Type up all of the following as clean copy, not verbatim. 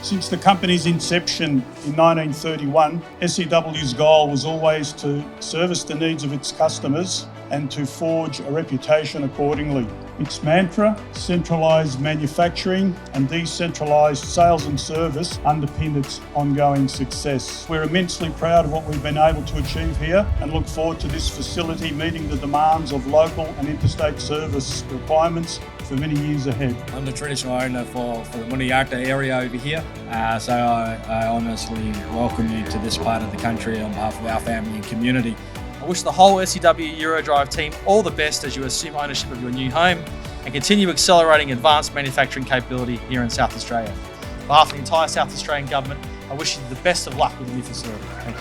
Since the company's inception in 1931, SEW's goal was always to service the needs of its customers and to forge a reputation accordingly. Its mantra, centralised manufacturing and decentralised sales and service, underpin its ongoing success. We're immensely proud of what we've been able to achieve here and look forward to this facility meeting the demands of local and interstate service requirements for many years ahead. I'm the traditional owner for the Muniarta area over here, so I honestly welcome you to this part of the country on behalf of our family and community. I wish the whole SEW-EURODRIVE team all the best as you assume ownership of your new home and continue accelerating advanced manufacturing capability here in South Australia. On behalf of the entire South Australian Government, I wish you the best of luck with the new facility. Thank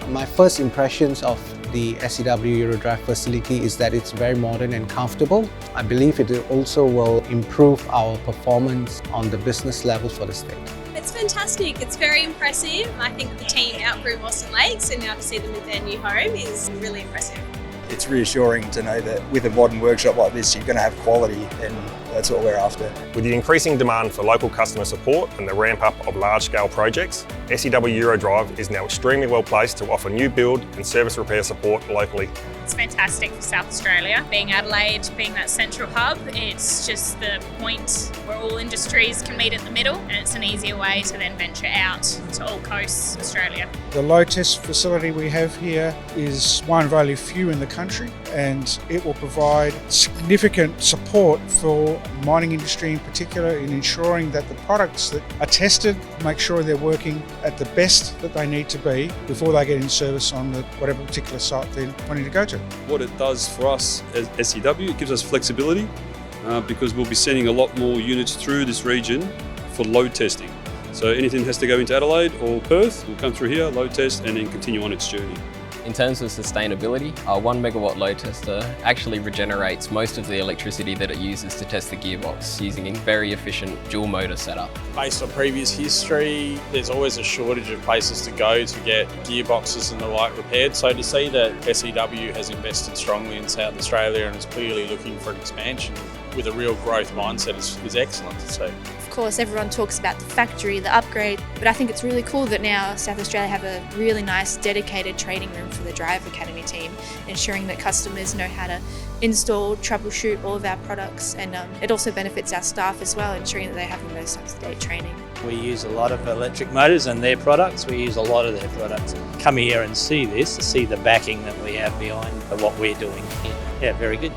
you. My first impressions of the SEW-EURODRIVE facility is that it's very modern and comfortable. I believe it also will improve our performance on the business level for the state. It's fantastic, it's very impressive. I think the team outgrew Boston Lakes and now to see them with their new home is really impressive. It's reassuring to know that with a modern workshop like this, you're going to have quality, and that's what we're after. With the increasing demand for local customer support and the ramp up of large-scale projects, SEW-EURODRIVE is now extremely well placed to offer new build and service repair support locally. It's fantastic for South Australia. Being Adelaide, being that central hub, it's just the point where all industries can meet at the middle, and it's an easier way to then venture out to all coasts Australia. The low test facility we have here is one of only few in the country, and it will provide significant support for the mining industry in particular in ensuring that the products that are tested make sure they're working at the best that they need to be before they get in service on whatever particular site they're wanting to go to. What it does for us as SEW, it gives us flexibility because we'll be sending a lot more units through this region for load testing. So anything has to go into Adelaide or Perth will come through here, load test, and then continue on its journey. In terms of sustainability, our 1 megawatt load tester actually regenerates most of the electricity that it uses to test the gearbox using a very efficient dual motor setup. Based on previous history, there's always a shortage of places to go to get gearboxes and the like repaired. So to see that SEW has invested strongly in South Australia and is clearly looking for an expansion with a real growth mindset is excellent to see. Of course, everyone talks about the factory, the upgrade, but I think it's really cool that now South Australia have a really nice dedicated training room for the Drive Academy team, ensuring that customers know how to install, troubleshoot all of our products, and it also benefits our staff as well, ensuring that they have the most up-to-date training. We use a lot of electric motors and their products. We use a lot of their products. Come here and see this, see the backing that we have behind what we're doing here. Yeah, very good.